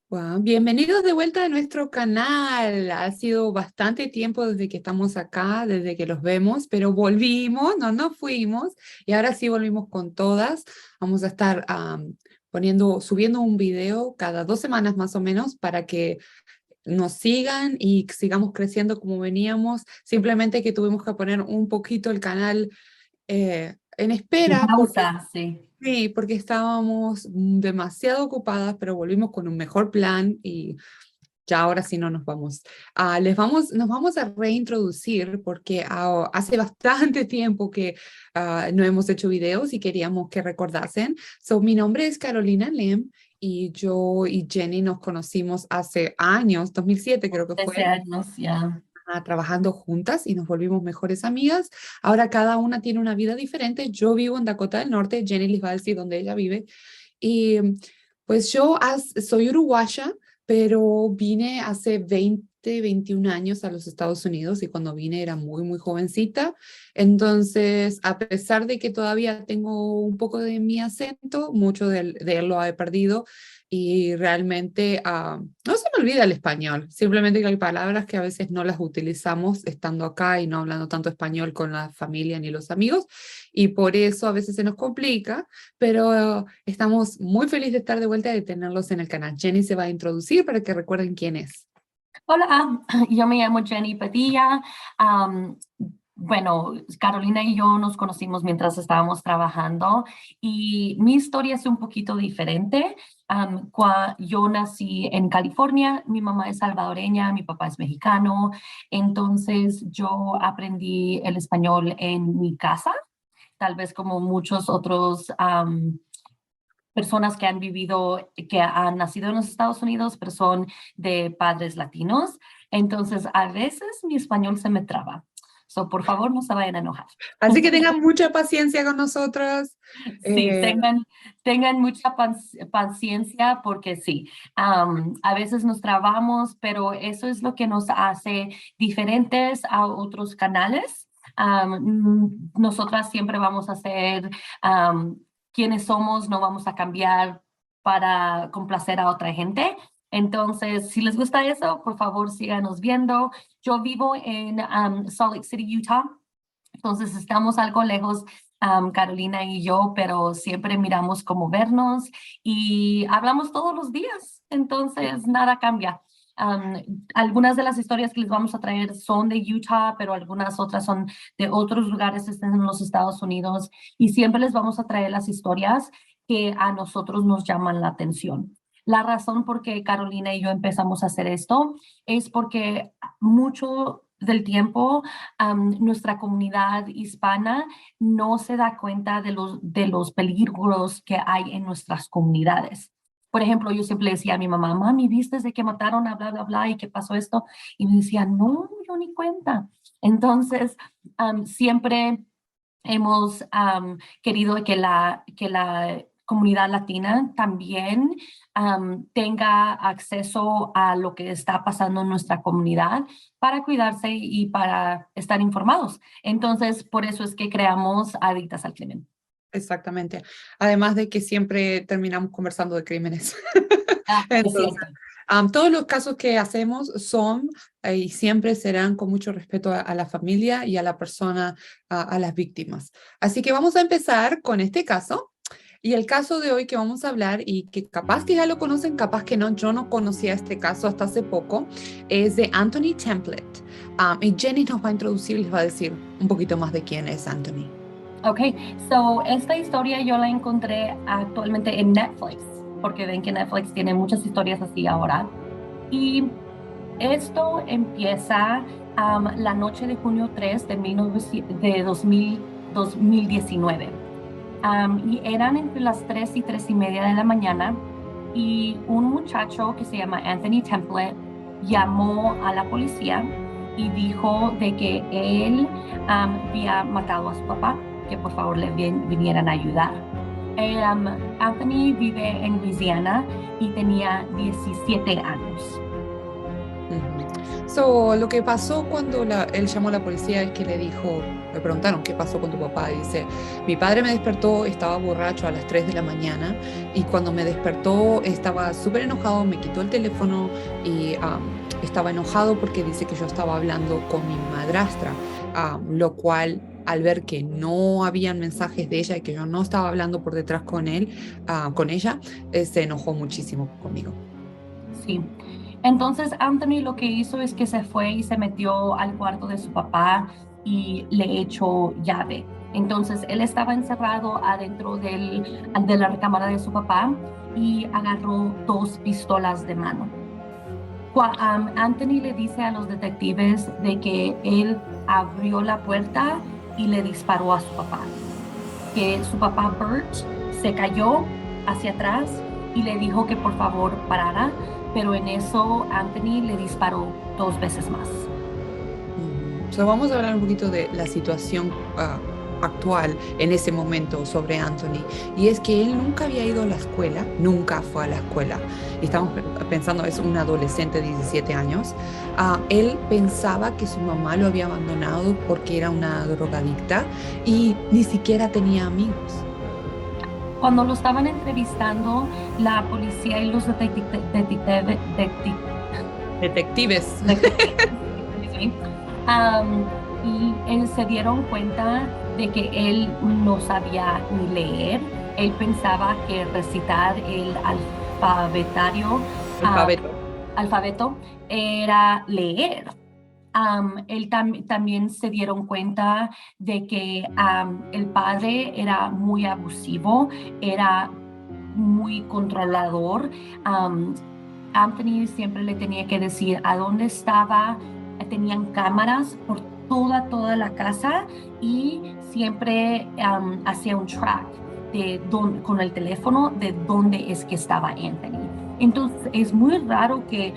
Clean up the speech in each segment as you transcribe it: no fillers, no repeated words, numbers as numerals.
Wow, bienvenidos de vuelta a nuestro canal. Ha sido bastante tiempo desde que estamos acá, desde que los vemos, pero volvimos, no nos fuimos y ahora sí volvimos con todas. Vamos a estar subiendo un video cada 2 semanas más o menos para que nos sigan y sigamos creciendo como veníamos. Simplemente que tuvimos que poner un poquito el canal en En espera porque pausa, sí. sí, porque estábamos demasiado ocupadas, pero volvimos con un mejor plan y ya ahora sí no nos vamos. Nos vamos a reintroducir porque hace bastante tiempo que no hemos hecho videos y queríamos que recordasen. So, mi nombre es Carolina Lim y yo y Jenny nos conocimos hace años, 2007 creo que 13 fue, años ya. trabajando juntas y nos volvimos mejores amigas. Ahora cada una tiene una vida diferente. Yo vivo en Dakota del Norte, Jenny les va a decir dónde ella vive. Y pues soy uruguaya, pero vine hace 21 años a los Estados Unidos y cuando vine era muy, muy jovencita. Entonces, a pesar de que todavía tengo un poco de mi acento, mucho de él lo he perdido y realmente no se me olvida el español, simplemente que hay palabras que a veces no las utilizamos estando acá y no hablando tanto español con la familia ni los amigos y por eso a veces se nos complica, pero estamos muy felices de estar de vuelta y de tenerlos en el canal. Jenny se va a introducir para que recuerden quién es. Hola, yo me llamo Jenny Padilla. Am, bueno, Carolina y yo nos conocimos mientras estábamos trabajando y mi historia es un poquito diferente. Yo nací en California, mi mamá es salvadoreña, mi papá es mexicano, entonces yo aprendí el español en mi casa, tal vez como muchos otros personas que han vivido, que han nacido en los Estados Unidos, pero son de padres latinos. Entonces, a veces mi español se me traba. So, por favor, no se vayan a enojar. Así que tengan mucha paciencia con nosotros. Sí, Eh, tengan mucha paciencia porque sí, a veces nos trabamos, pero eso es lo que nos hace diferentes a otros canales. Nosotras siempre vamos a ser quienes somos, no vamos a cambiar para complacer a otra gente. Entonces, si les gusta eso, por favor, síganos viendo. Yo vivo en Salt Lake City, Utah. Entonces estamos algo lejos, Carolina y yo, pero siempre miramos cómo vernos y hablamos todos los días. Entonces nada cambia. Algunas de las historias que les vamos a traer son de Utah, pero algunas otras son de otros lugares en los Estados Unidos y siempre les vamos a traer las historias que a nosotros nos llaman la atención. La razón por qué Carolina y yo empezamos a hacer esto es porque mucho del tiempo nuestra comunidad hispana no se da cuenta de los peligros que hay en nuestras comunidades. Por ejemplo, yo siempre le decía a mi mamá, mami, ¿viste de que mataron a bla, bla, bla y que pasó esto? Y me decía, no, yo ni cuenta. Entonces, siempre hemos querido que la comunidad latina también tenga acceso a lo que está pasando en nuestra comunidad para cuidarse y para estar informados. Entonces, por eso es que creamos Adictas al Crimen. exactamente. Además de que siempre terminamos conversando de crímenes. Ah, es Entonces, cierto. todos los casos que hacemos son y siempre serán con mucho respeto a la familia y a la persona, a las víctimas. Así que vamos a empezar con este caso. Y el caso de hoy que vamos a hablar, y que capaz que ya lo conocen, capaz que no, yo no conocía este caso hasta hace poco, es de Anthony Templet. Y Jenny nos va a introducir y les va a decir un poquito más de quién es Anthony. Ok, so esta historia yo la encontré actualmente en Netflix, porque ven que Netflix tiene muchas historias así ahora. Y esto empieza la noche de junio 3 de, 2019. Y eran entre las 3 y 3 y media de la mañana y un muchacho que se llama Anthony Templet llamó a la policía y dijo de que él había matado a su papá, que por favor le vinieran a ayudar. Anthony vive en Louisiana y tenía 17 años. Ujú. So, lo que pasó cuando él llamó a la policía es que le dijo, le preguntaron, ¿qué pasó con tu papá? Y dice, mi padre me despertó, estaba borracho a las 3 de la mañana y cuando me despertó estaba súper enojado, me quitó el teléfono y estaba enojado porque dice que yo estaba hablando con mi madrastra, lo cual al ver que no habían mensajes de ella y que yo no estaba hablando por detrás con él, con ella, se enojó muchísimo conmigo. Sí. Entonces Anthony lo que hizo es que se fue y se metió al cuarto de su papá y le echó llave. Entonces él estaba encerrado adentro de la recámara de su papá y agarró dos pistolas de mano. Anthony le dice a los detectives de que él abrió la puerta y le disparó a su papá, que su papá Bert se cayó hacia atrás y le dijo que por favor parara, pero en eso Anthony le disparó dos veces más. So, vamos a hablar un poquito de la situación actual en ese momento sobre Anthony. Y es que él nunca había ido a la escuela, nunca fue a la escuela. Y estamos pensando, es un adolescente de 17 años. Él pensaba que su mamá lo había abandonado porque era una drogadicta y ni siquiera tenía amigos. Cuando lo estaban entrevistando, la policía y los Detectives. sí, am, y se dieron cuenta de que él no sabía ni leer. Él pensaba que recitar el alfabetario, ah, Alfabeto. alfabeto era leer. También se dieron cuenta de que el padre era muy abusivo, era muy controlador. Am, Anthony siempre le tenía que decir a dónde estaba. Tenían cámaras por toda la casa y siempre hacía un track con el teléfono de dónde es que estaba Anthony. Entonces es muy raro que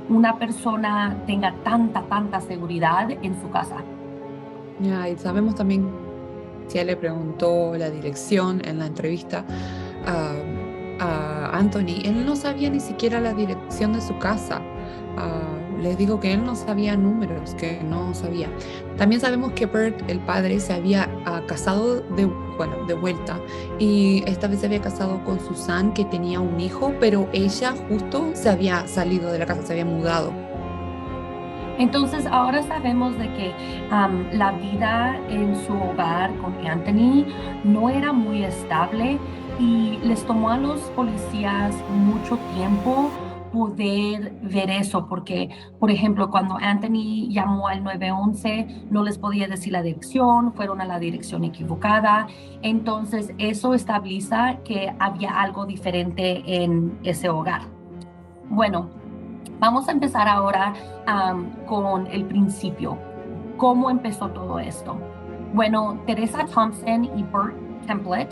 una persona tenga tanta seguridad en su casa. Ya, y sabemos también, si él le preguntó la dirección en la entrevista a Anthony, él no sabía ni siquiera la dirección de su casa. Les digo que él no sabía números, que no sabía. También sabemos que Bert, el padre, se había casado bueno, de vuelta y esta vez se había casado con Susan, que tenía un hijo, pero ella justo se había salido de la casa, se había mudado. Entonces ahora sabemos de que la vida en su hogar con Anthony no era muy estable y les tomó a los policías mucho tiempo poder ver eso, porque, por ejemplo, cuando Anthony llamó al 911, no les podía decir la dirección, fueron a la dirección equivocada. Entonces, eso estabiliza que había algo diferente en ese hogar. Bueno, vamos a empezar ahora con el principio. ¿Cómo empezó todo esto? Bueno, Teresa Thompson y Bert Templet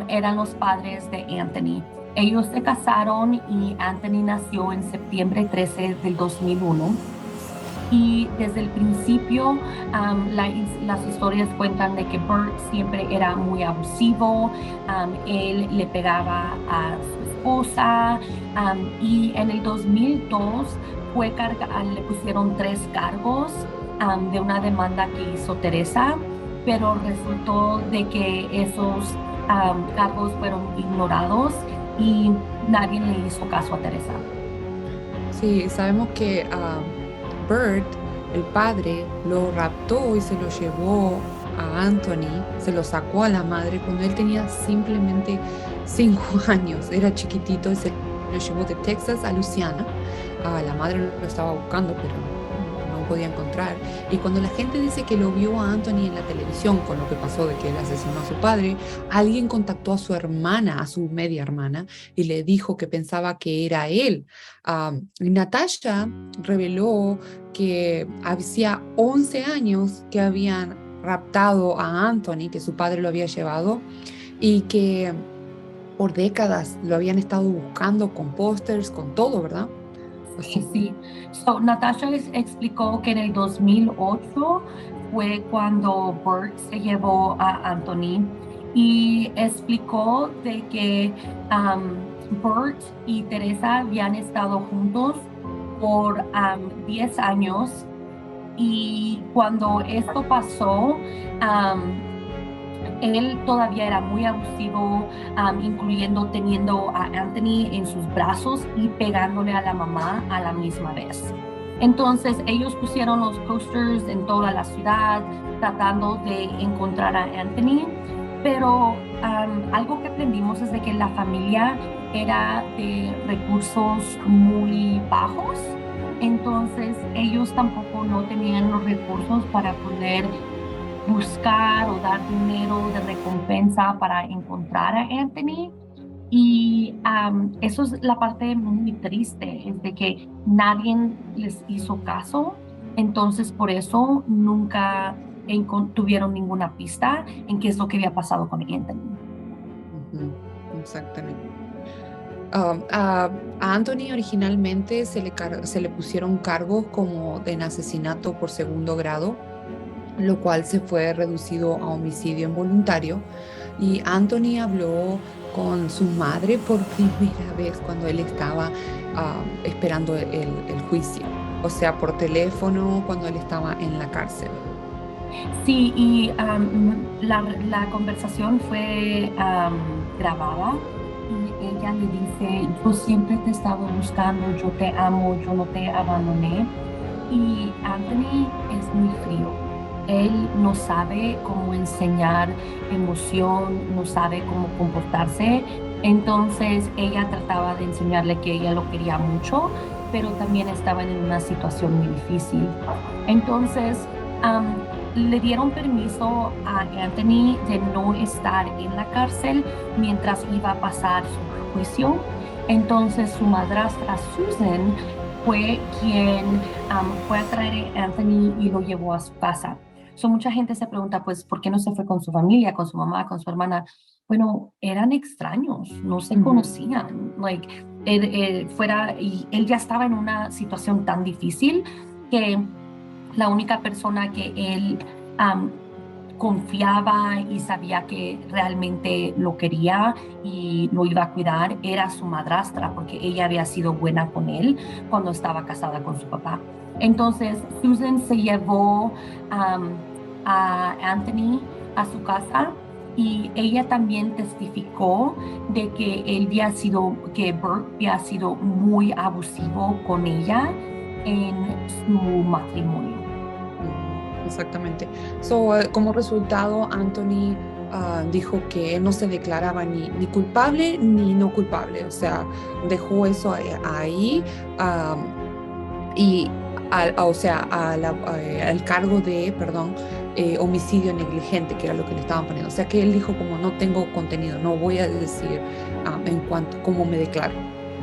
eran los padres de Anthony. Ellos se casaron y Anthony nació en septiembre 13 del 2001. Y desde el principio, las historias cuentan de que Bert siempre era muy abusivo. Él le pegaba a su esposa, y en el 2002 le pusieron 3 cargos de una demanda que hizo Teresa, pero resultó de que esos cargos fueron ignorados y nadie le hizo caso a Teresa. Sí, sabemos que Bert, el padre, lo raptó y se lo llevó a Anthony, se lo sacó a la madre cuando él tenía simplemente 5 años, era chiquitito y se lo llevó de Texas a Luisiana. La madre lo estaba buscando, pero no podía encontrar. Y cuando la gente dice que lo vio a Anthony en la televisión con lo que pasó de que él asesinó a su padre, alguien contactó a su hermana, a su media hermana, y le dijo que pensaba que era él. Y Natasha reveló que hacía 11 años que habían raptado a Anthony, que su padre lo había llevado, y que por décadas lo habían estado buscando con pósters, con todo, ¿verdad? Sí, sí. So, Natasha explicó que en el 2008 fue cuando Bert se llevó a Anthony y explicó de que Bert y Teresa habían estado juntos por 10 años Y cuando esto pasó, él todavía era muy abusivo, incluyendo teniendo a Anthony en sus brazos y pegándole a la mamá a la misma vez. Entonces ellos pusieron los posters en toda la ciudad tratando de encontrar a Anthony, pero algo que aprendimos es de que la familia era de recursos muy bajos, entonces ellos tampoco no tenían los recursos para poder buscar o dar dinero de recompensa para encontrar a Anthony. Y eso es la parte muy triste, es de que nadie les hizo caso, entonces por eso nunca tuvieron ninguna pista en qué es lo que había pasado con Anthony. Ujú, exactamente. A Anthony originalmente se le pusieron cargos como en asesinato por segundo grado, lo cual se fue reducido a homicidio involuntario. Y Anthony habló con su madre por primera vez cuando él estaba esperando el juicio, o sea, por teléfono cuando él estaba en la cárcel. Sí, y la conversación fue grabada y ella le dice, yo siempre te he estado buscando, yo te amo, yo no te abandoné. Y Anthony es muy frío. Él no sabe cómo enseñar emoción, no sabe cómo comportarse. Entonces ella trataba de enseñarle que ella lo quería mucho, pero también estaban en una situación muy difícil. Entonces le dieron permiso a Anthony de no estar en la cárcel mientras iba a pasar su juicio. Entonces su madrastra Susan fue quien fue a traer a Anthony y lo llevó a su casa. Mucha gente se pregunta, pues, ¿por qué no se fue con su familia, con su mamá, con su hermana? Bueno, eran extraños, no se Ujú. conocían. Like, y él ya estaba en una situación tan difícil que la única persona que él am, confiaba y sabía que realmente lo quería y lo iba a cuidar era su madrastra, porque ella había sido buena con él cuando estaba casada con su papá. Entonces, Susan se llevó a Anthony a su casa y ella también testificó de que que Bert había sido muy abusivo con ella en su matrimonio. Exactamente. Como resultado, Anthony dijo que no se declaraba ni culpable ni no culpable, o sea, dejó eso ahí. Y o sea, al cargo de, perdón, homicidio negligente, que era lo que le estaban poniendo. O sea, que él dijo como no tengo contenido, no voy a decir en cuanto cómo me declaro.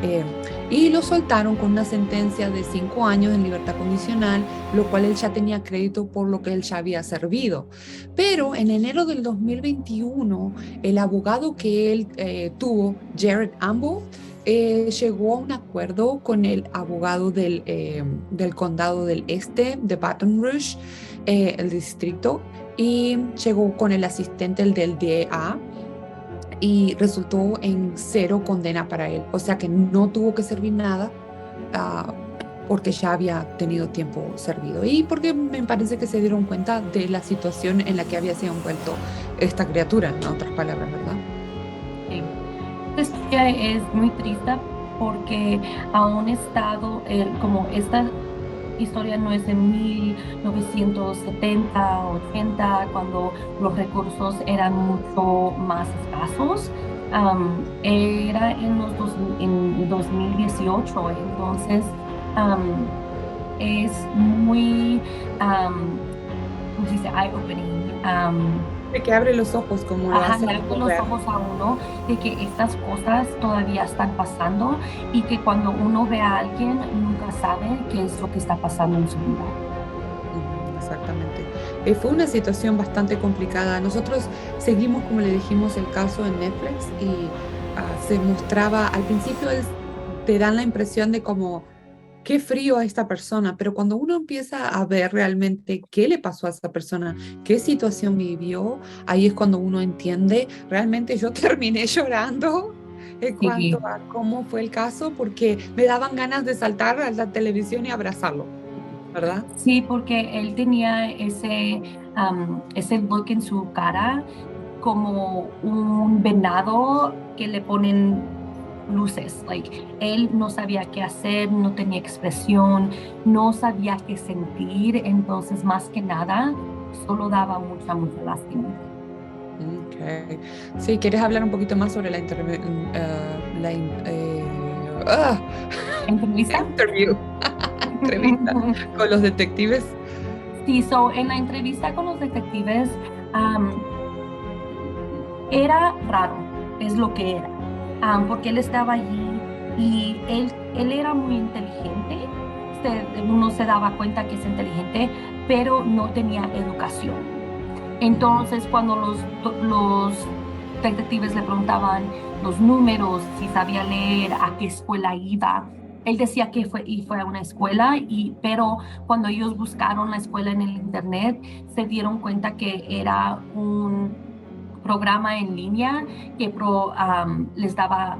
Eh, y lo soltaron con una sentencia de 5 años en libertad condicional, lo cual él ya tenía crédito por lo que él ya había servido. Pero en enero del 2021, el abogado que él tuvo, Jared Amble, llegó a un acuerdo con el abogado del condado del este, de Baton Rouge, el distrito, y llegó con el asistente del DEA y resultó en cero condena para él. O sea que no tuvo que servir nada uh, porque ya había tenido tiempo servido y porque me parece que se dieron cuenta de la situación en la que había sido envuelto esta criatura, en otras palabras, ¿verdad? Sí. Esta historia es muy triste porque aún estado, como esta historia no es en 1970, 80, cuando los recursos eran mucho más escasos. Era en 2018, entonces am, es muy, ¿cómo se dice? Eye-opening. De que abre los ojos como lo Ajá, hace le la abre vida los real. ojos a uno de que estas cosas todavía están pasando y que cuando uno ve a alguien nunca sabe qué es lo que está pasando en su vida. Exactamente. Fue una situación bastante complicada. Nosotros seguimos, como le dijimos, el caso en Netflix y se mostraba, al principio te dan la impresión de como, qué frío a esta persona, pero cuando uno empieza a ver realmente qué le pasó a esa persona, qué situación vivió, ahí es cuando uno entiende, realmente yo terminé llorando en cuanto Sí, a cómo fue el caso, porque me daban ganas de saltar a la televisión y abrazarlo. ¿verdad? Sí, porque él tenía ese look en su cara como un venado que le ponen luces. Él no sabía qué hacer, no tenía expresión, no sabía qué sentir, entonces más que nada solo daba mucha, mucha lástima. Okay. Sí, ¿quieres hablar un poquito más sobre la ¿Entrevista? interview, entrevista con los detectives? Sí, en la entrevista con los detectives, am, era raro, es lo que era, porque él estaba allí y él era muy inteligente, uno se daba cuenta que es inteligente, pero no tenía educación. Entonces, cuando los detectives le preguntaban los números, si sabía leer, a qué escuela iba, él decía que fue a una escuela, pero cuando ellos buscaron la escuela en el internet, se dieron cuenta que era un programa en línea que les daba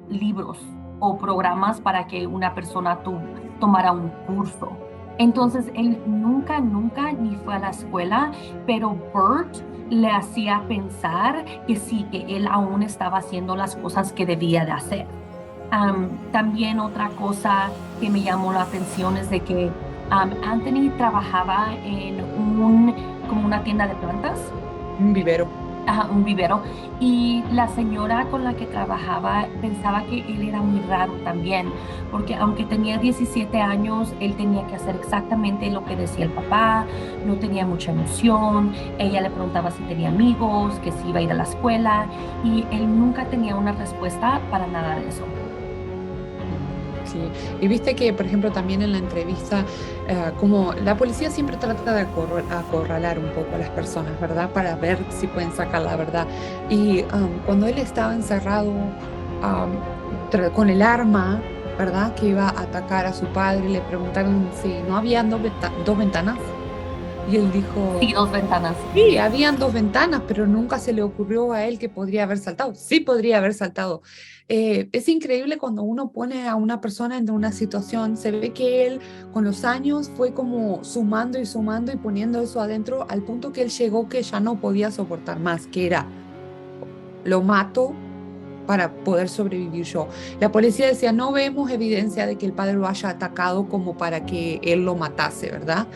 libros o programas para que una persona tomara un curso. Entonces, él nunca, nunca ni fue a la escuela, pero Bert le hacía pensar que sí, que él aún estaba haciendo las cosas que debía de hacer. También otra cosa que me llamó la atención es de que Anthony trabajaba en como una tienda de plantas. Un vivero. Ajá, un vivero. Y la señora con la que trabajaba pensaba que él era muy raro también, porque aunque tenía 17 años, él tenía que hacer exactamente lo que decía el papá, no tenía mucha emoción, ella le preguntaba si tenía amigos, que si iba a ir a la escuela, y él nunca tenía una respuesta para nada de eso. Sí, y viste que, por ejemplo, también en la entrevista, como la policía siempre trata de acorralar un poco a las personas, ¿verdad? Para ver si pueden sacar la verdad. Y cuando él estaba encerrado um, con el arma, ¿verdad? Que iba a atacar a su padre, le preguntaron si no habían dos ventanas. Y él Sí, dijo, dos ventanas. sí, habían dos ventanas, pero nunca se le ocurrió a él que podría haber saltado. Sí podría haber saltado. Es increíble cuando uno pone a una persona en una situación, se ve que él con los años fue como sumando y poniendo eso adentro al punto que él llegó que ya no podía soportar más, que era, lo mato para poder sobrevivir yo. La policía decía, no vemos evidencia de que el padre lo haya atacado como para que él lo matase, ¿verdad?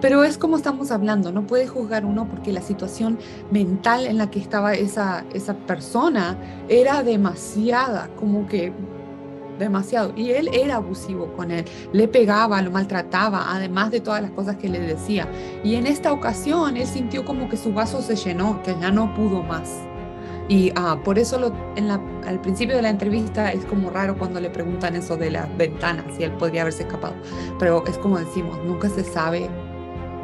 Pero es como estamos hablando, no puede juzgar uno porque la situación mental en la que estaba esa persona era demasiada, como que demasiado. Y él era abusivo con él, le pegaba, lo maltrataba, además de todas las cosas que le decía. Y en esta ocasión él sintió como que su vaso se llenó, que ya no pudo más. Y por eso al principio de la entrevista es como raro cuando le preguntan eso de las ventanas, si él podría haberse escapado. Pero es como decimos, nunca se sabe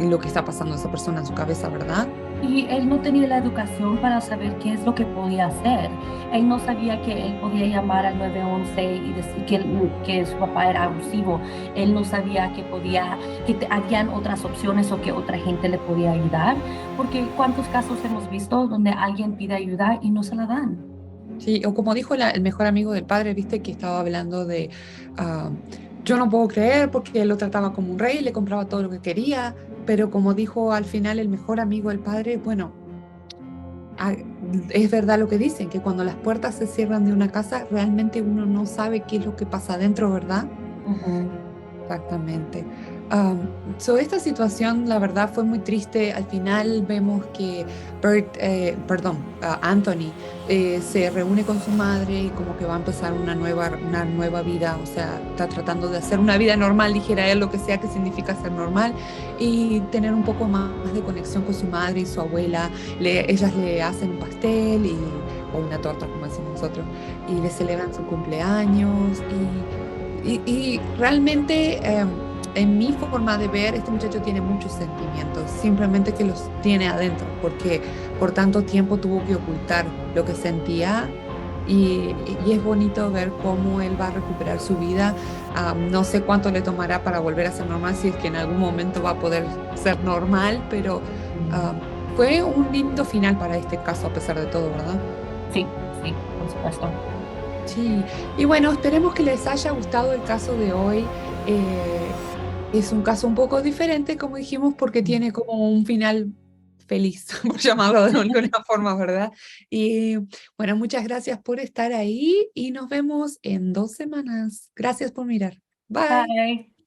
lo que está pasando a esa persona en su cabeza, ¿verdad? Y él no tenía la educación para saber qué es lo que podía hacer. Él no sabía que él podía llamar al 911 y decir que su papá era abusivo. Él no sabía habían otras opciones o que otra gente le podía ayudar. Porque ¿cuántos casos hemos visto donde alguien pide ayuda y no se la dan? Sí, o como dijo el mejor amigo del padre, viste que estaba hablando de, ah, yo no puedo creer porque él lo trataba como un rey, le compraba todo lo que quería, pero como dijo al final el mejor amigo del padre, bueno, ah, es verdad lo que dicen, que cuando las puertas se cierran de una casa, realmente uno no sabe qué es lo que pasa adentro, ¿verdad? Ujú. Exactamente. Esta situación, la verdad, fue muy triste. Al final vemos que Anthony se reúne con su madre y como que va a empezar una nueva vida. O sea, está tratando de hacer una vida normal, dijera él, lo que sea que significa ser normal, y tener un poco más de conexión con su madre y su abuela. Ellas le hacen un pastel o una torta, como decimos nosotros, y le celebran su cumpleaños y realmente, en mi forma de ver, este muchacho tiene muchos sentimientos, simplemente que los tiene adentro, porque por tanto tiempo tuvo que ocultar lo que sentía. Y es bonito ver cómo él va a recuperar su vida. No sé cuánto le tomará para volver a ser normal, si es que en algún momento va a poder ser normal, pero fue un lindo final para este caso a pesar de todo, ¿verdad? Sí, sí, por supuesto. Sí, y bueno, esperemos que les haya gustado el caso de hoy. Es un caso un poco diferente, como dijimos, porque tiene como un final feliz, por llamarlo de alguna forma, ¿verdad? Y bueno, muchas gracias por estar ahí y nos vemos en 2 semanas. Gracias por mirar. Bye. Bye.